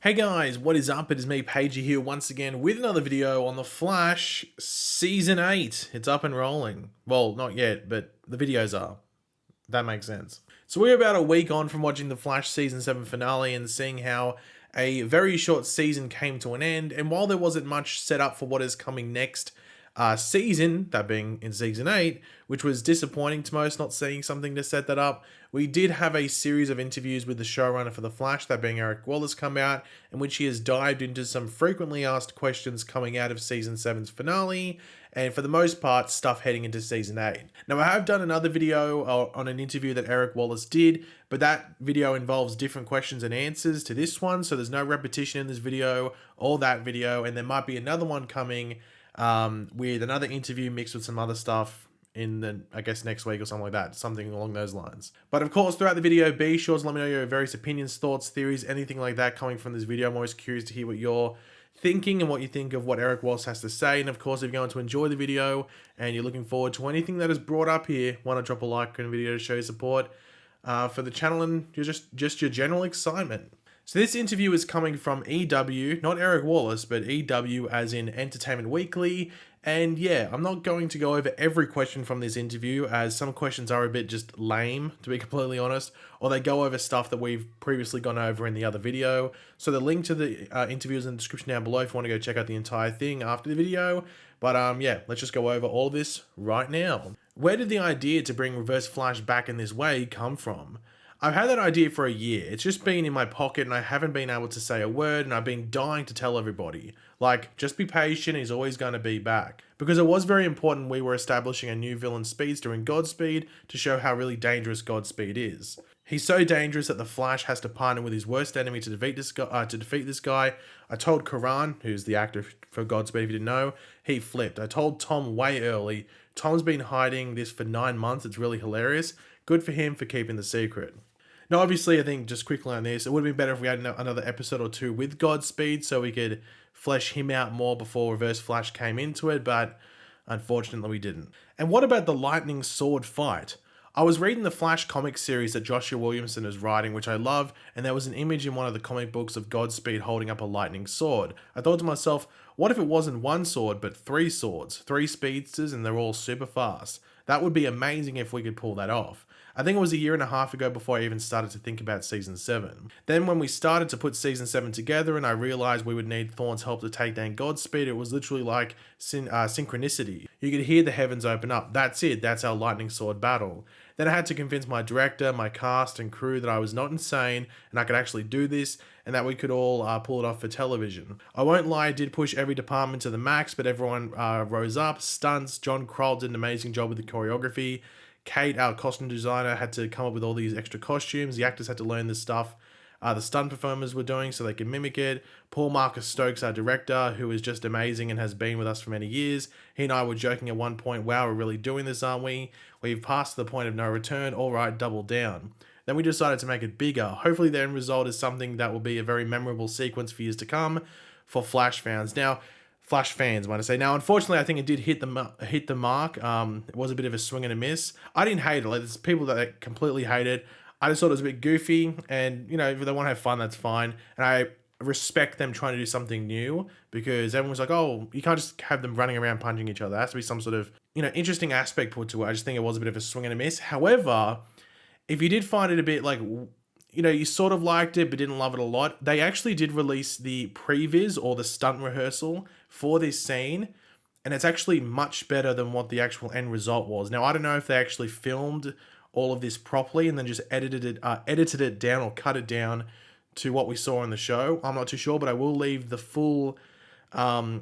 Hey guys, what is up? It is me, Pagey here once again with another video on The Flash Season 8. It's up and rolling. Well, not yet, but the videos are. That makes sense. So we're about a week on from watching the Flash Season 7 finale and seeing how a very short season came to an end. And while there wasn't much set up for what is coming next season, that being in Season 8, which was disappointing to most, not seeing something to set that up, we did have a series of interviews with the showrunner for The Flash, that being Eric Wallace, come out, in which he has dived into some frequently asked questions coming out of Season 7's finale, and for the most part, stuff heading into Season 8. Now, I have done another video on an interview that Eric Wallace did, but that video involves different questions and answers to this one, so there's no repetition in this video or that video, and there might be another one coming with another interview mixed with some other stuff in the, I guess, next week or something like that, something along those lines. But of course, throughout the video, be sure to let me know your various opinions, thoughts, theories, anything like that coming from this video. I'm always curious to hear what you're thinking and what you think of what Eric Wallace has to say. And of course, if you're going to enjoy the video and you're looking forward to anything that is brought up here, why not drop a like on the video to show your support for the channel and just your general excitement. So this interview is coming from EW, not Eric Wallace, but EW as in Entertainment Weekly. And yeah, I'm not going to go over every question from this interview, as some questions are a bit just lame, to be completely honest, or they go over stuff that we've previously gone over in the other video. So the link to the interview is in the description down below if you want to go check out the entire thing after the video. But yeah, let's just go over all of this right now. Where did the idea to bring Reverse Flash back in this way come from? I've had that idea for a year. It's just been in my pocket and I haven't been able to say a word, and I've been dying to tell everybody. Like, just be patient, he's always going to be back. Because it was very important we were establishing a new villain speedster in Godspeed to show how really dangerous Godspeed is. He's so dangerous that the Flash has to partner with his worst enemy to defeat this guy. I told Karan, who's the actor for Godspeed if you didn't know, he flipped. I told Tom way early. Tom's been hiding this for 9 months. It's really hilarious. Good for him for keeping the secret. Now, obviously, I think just quickly on this, it would have been better if we had another episode or two with Godspeed so we could flesh him out more before Reverse Flash came into it, but unfortunately we didn't. And what about the lightning sword fight? I was reading the Flash comic series that Joshua Williamson is writing, which I love, and there was an image in one of the comic books of Godspeed holding up a lightning sword. I thought to myself, what if it wasn't one sword, but 3 swords, 3 speedsters, and they're all super fast? That would be amazing if we could pull that off. I think it was a year and a half ago before I even started to think about Season 7. Then when we started to put Season 7 together and I realized we would need Thorne's help to take down Godspeed, it was literally like synchronicity. You could hear the heavens open up. That's it. That's our lightning sword battle. Then I had to convince my director, my cast and crew that I was not insane and I could actually do this and that we could all pull it off for television. I won't lie, I did push every department to the max, but everyone rose up. Stunts, John Kroll did an amazing job with the choreography. Kate, our costume designer, had to come up with all these extra costumes. The actors had to learn this stuff the stunt performers were doing so they could mimic it. Paul Marcus Stokes, our director, who is just amazing and has been with us for many years. He and I were joking at one point, wow, we're really doing this, aren't we? We've passed the point of no return. All right, double down. Then we decided to make it bigger. Hopefully the end result is something that will be a very memorable sequence for years to come for Flash fans. Now, Flash fans, might I say. Now, unfortunately, I think it did hit the mark. It was a bit of a swing and a miss. I didn't hate it. Like, there's people that completely hate it. I just thought it was a bit goofy, and, you know, if they want to have fun, that's fine. And I respect them trying to do something new, because everyone's like, oh, you can't just have them running around punching each other. There has to be some sort of, you know, interesting aspect put to it. I just think it was a bit of a swing and a miss. However, if you did find it a bit like, you know, you sort of liked it but didn't love it a lot, they actually did release the previs or the stunt rehearsal for this scene, and it's actually much better than what the actual end result was. Now, I don't know if they actually filmed all of this properly and then just edited it down or cut it down to what we saw in the show. I'm not too sure, but I will leave the full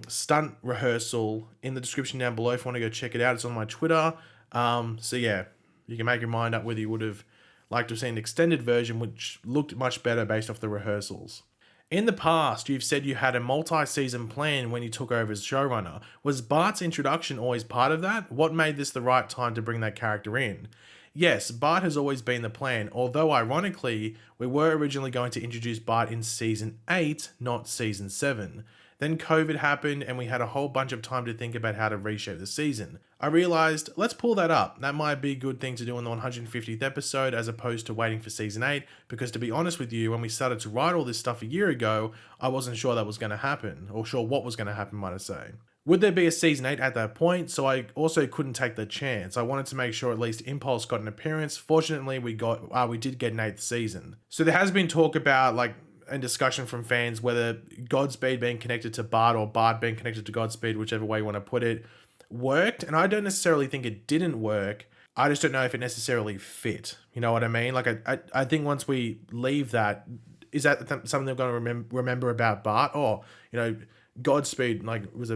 stunt rehearsal in the description down below if you want to go check it out. It's on my Twitter. So yeah, you can make your mind up whether you would have liked to have seen an extended version, which looked much better based off the rehearsals. In the past, you've said you had a multi-season plan when you took over as showrunner. Was Bart's introduction always part of that? What made this the right time to bring that character in? Yes, Bart has always been the plan, although ironically, we were originally going to introduce Bart in Season 8, not Season 7. Then COVID happened and we had a whole bunch of time to think about how to reshape the season. I realized, let's pull that up. That might be a good thing to do in the 150th episode as opposed to waiting for season 8, because to be honest with you, when we started to write all this stuff a year ago, I wasn't sure that was going to happen, or sure what was going to happen, might I say. Would there be a season 8 at that point? So I also couldn't take the chance. I wanted to make sure at least Impulse got an appearance. Fortunately, we did get an 8th season. So there has been talk about, like, and discussion from fans whether Godspeed being connected to Bart or Bart being connected to Godspeed, whichever way you want to put it, worked. And I don't necessarily think it didn't work. I just don't know if it necessarily fit. You know what I mean? Like, I think once we leave that, is that something they're going to remember about Bart? Or, you know, Godspeed, like, was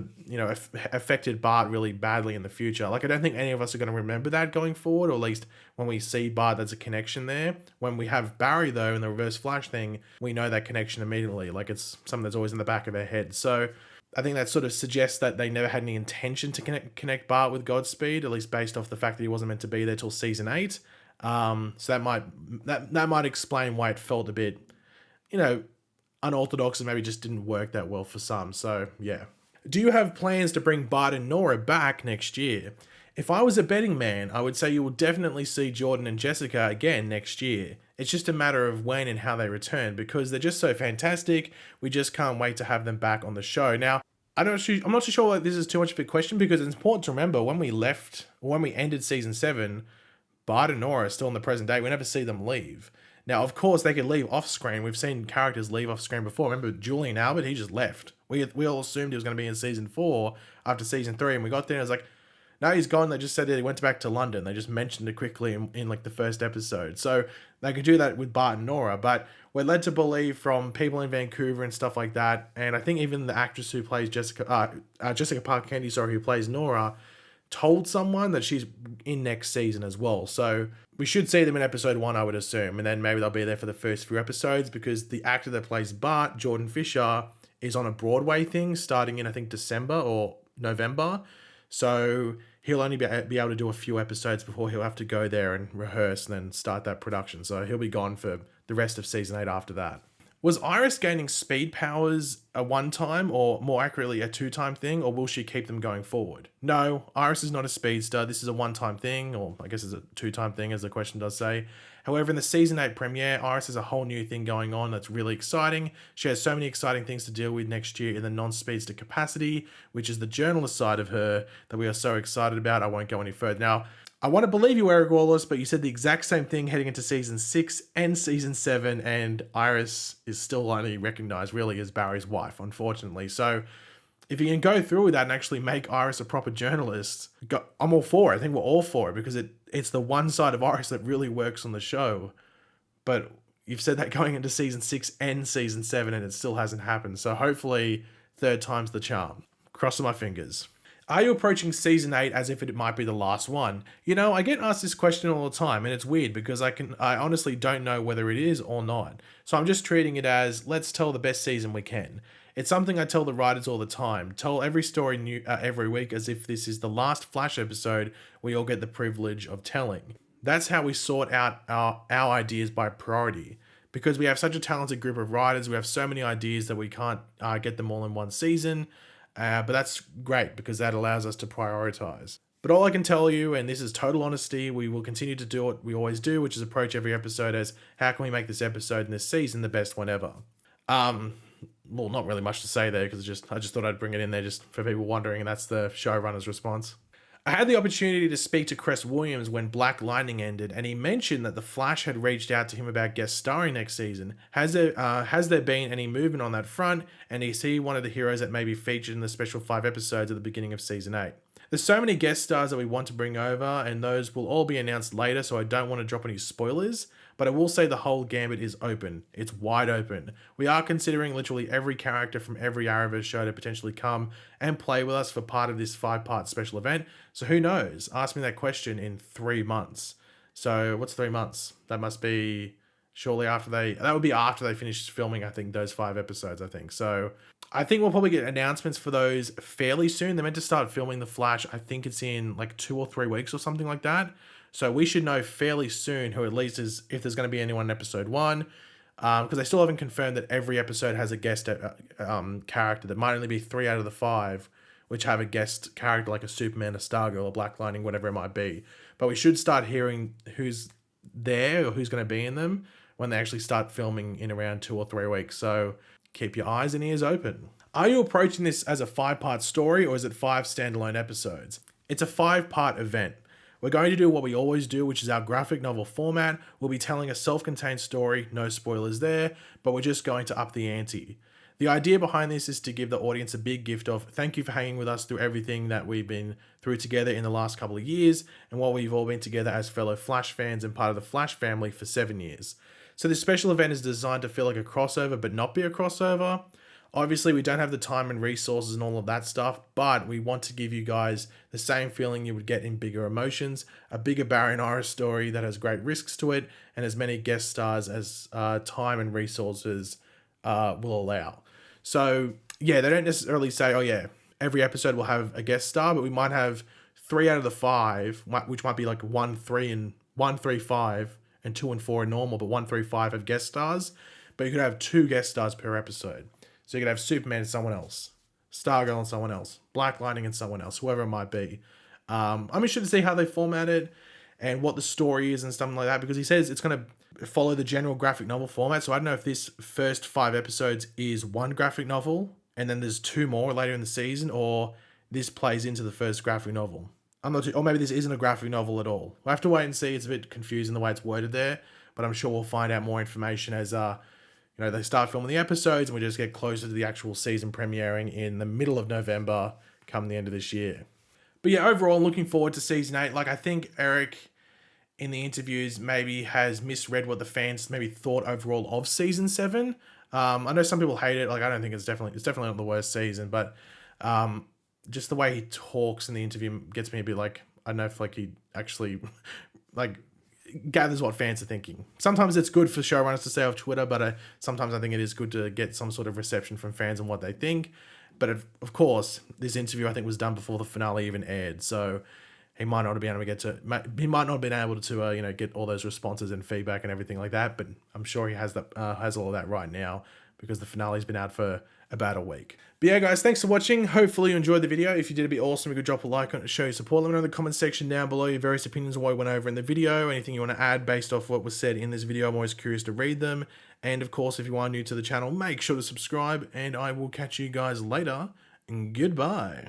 affected Bart really badly in the future. Like, I don't think any of us are going to remember that going forward, or at least when we see Bart, there's a connection there. When we have Barry, though, in the Reverse Flash thing, we know that connection immediately. Like, it's something that's always in the back of our head. So I think that sort of suggests that they never had any intention to connect Bart with Godspeed, at least based off the fact that he wasn't meant to be there till season 8. So that might explain why it felt a bit, you know, unorthodox and maybe just didn't work that well for some. So yeah. Do you have plans to bring Bart and Nora back next year? If I was a betting man, I would say you will definitely see Jordan and Jessica again next year. It's just a matter of when and how they return, because they're just so fantastic. We just can't wait to have them back on the show. Now, I'm not too sure whether this is too much of a question, because it's important to remember when we ended season 7, Bart and Nora are still in the present day. We never see them leave. Now, of course, they could leave off screen. We've seen characters leave off screen before. Remember Julian Albert? He just left. We all assumed he was going to be in season 4 after season 3, and we got there and it was like, no, he's gone. They just said that he went back to London. They just mentioned it quickly in like the first episode. So they could do that with Bart and Nora, but we're led to believe from people in Vancouver and stuff like that. And I think even the actress who plays Jessica Parker Kennedy, who plays Nora, told someone that she's in next season as well. So we should see them in episode 1, I would assume. And then maybe they'll be there for the first few episodes, because the actor that plays Bart, Jordan Fisher, is on a Broadway thing starting in, I think, December or November. So he'll only be able to do a few episodes before he'll have to go there and rehearse and then start that production. So he'll be gone for the rest of season 8 after that. Was Iris gaining speed powers a one-time, or more accurately a two-time thing, or will she keep them going forward? No, Iris is not a speedster. This is a one-time thing, or I guess it's a two-time thing, as the question does say. However, in the season 8 premiere, Iris has a whole new thing going on that's really exciting. She has so many exciting things to deal with next year in the non-speedster capacity, which is the journalist side of her that we are so excited about. I won't go any further. Now, I want to believe you, Eric Wallace, but you said the exact same thing heading into season 6 and season 7, and Iris is still only recognized really as Barry's wife, unfortunately. So if you can go through with that and actually make Iris a proper journalist, I'm all for it. I think we're all for it, because it's the one side of Iris that really works on the show. But you've said that going into season 6 and season 7, and it still hasn't happened. So hopefully third time's the charm. Crossing my fingers. Are you approaching season 8 as if it might be the last one? You know, I get asked this question all the time, and it's weird because I honestly don't know whether it is or not. So I'm just treating it as, let's tell the best season we can. It's something I tell the writers all the time. Tell every story new every week as if this is the last Flash episode we all get the privilege of telling. That's how we sort out our ideas by priority. Because we have such a talented group of writers, we have so many ideas that we can't get them all in one season. But that's great, because that allows us to prioritize. But all I can tell you, and this is total honesty, we will continue to do what we always do, which is approach every episode as, how can we make this episode in this season the best one ever? Well, not really much to say there, because I just thought I'd bring it in there just for people wondering, and that's the showrunner's response. I had the opportunity to speak to Cress Williams when Black Lightning ended, and he mentioned that The Flash had reached out to him about guest starring next season. Has there been any movement on that front, and is he one of the heroes that may be featured in the special 5 episodes at the beginning of season 8? There's so many guest stars that we want to bring over, and those will all be announced later, so I don't want to drop any spoilers, but I will say the whole gambit is open. It's wide open. We are considering literally every character from every Arrowverse show to potentially come and play with us for part of this 5-part special event. So who knows? Ask me that question in 3 months. So what's 3 months? That must be shortly after that would be after they finish filming, I think, those 5 episodes, I think. So I think we'll probably get announcements for those fairly soon. They're meant to start filming The Flash. I think it's in like 2 or 3 weeks or something like that. So we should know fairly soon who at least is, if there's going to be anyone in episode 1. because they still haven't confirmed that every episode has a guest character. There might only be 3 out of the 5 which have a guest character like a Superman, a Stargirl, a Black Lightning, whatever it might be. But we should start hearing who's there or who's going to be in them when they actually start filming in around 2 or 3 weeks. So keep your eyes and ears open. Are you approaching this as a 5-part story, or is it 5 standalone episodes? It's a 5-part event. We're going to do what we always do, which is our graphic novel format. We'll be telling a self-contained story, no spoilers there, but we're just going to up the ante. The idea behind this is to give the audience a big gift of thank you for hanging with us through everything that we've been through together in the last couple of years, and while we've all been together as fellow Flash fans and part of the Flash family for 7 years. So this special event is designed to feel like a crossover, but not be a crossover. Obviously, we don't have the time and resources and all of that stuff, but we want to give you guys the same feeling you would get in Bigger Emotions, a bigger Barry Nora story that has great risks to it, and as many guest stars as time and resources will allow. So, yeah, they don't necessarily say, oh, yeah, every episode will have a guest star, but we might have 3 out of the 5, which might be like 1, 3, and 1, 3, 5, and 2 and 4 are normal, but 1, 3, 5 have guest stars. But you could have 2 guest stars per episode. So you could have Superman and someone else, Stargirl and someone else, Black Lightning and someone else, whoever it might be. I'm interested to see how they format it and what the story is and something like that, because he says it's going to follow the general graphic novel format. So I don't know if this first 5 episodes is one graphic novel and then there's 2 more later in the season, or this plays into the first graphic novel. I'm not too, or maybe this isn't a graphic novel at all. We'll have to wait and see. It's a bit confusing the way it's worded there, but I'm sure we'll find out more information as they start filming the episodes and we just get closer to the actual season premiering in the middle of November come the end of this year. But yeah, overall, looking forward to season 8. Like, I think Eric in the interviews maybe has misread what the fans maybe thought overall of season 7. I know some people hate it. Like, I don't think it's definitely not the worst season, but just the way he talks in the interview gets me a bit like, I don't know if like he actually like gathers what fans are thinking. Sometimes it's good for showrunners to say off Twitter, but sometimes I think it is good to get some sort of reception from fans and what they think. But of course, this interview I think was done before the finale even aired, so he might not have been able to get all those responses and feedback and everything like that. But I'm sure he has all of that right now because the finale's been out for about a week. But yeah, guys, thanks for watching. Hopefully you enjoyed the video. If you did, it'd be awesome. You could drop a like on it to show your support. Let me know in the comment section down below your various opinions on what we went over in the video. Anything you want to add based off what was said in this video. I'm always curious to read them. And of course, if you are new to the channel, make sure to subscribe. And I will catch you guys later. And goodbye.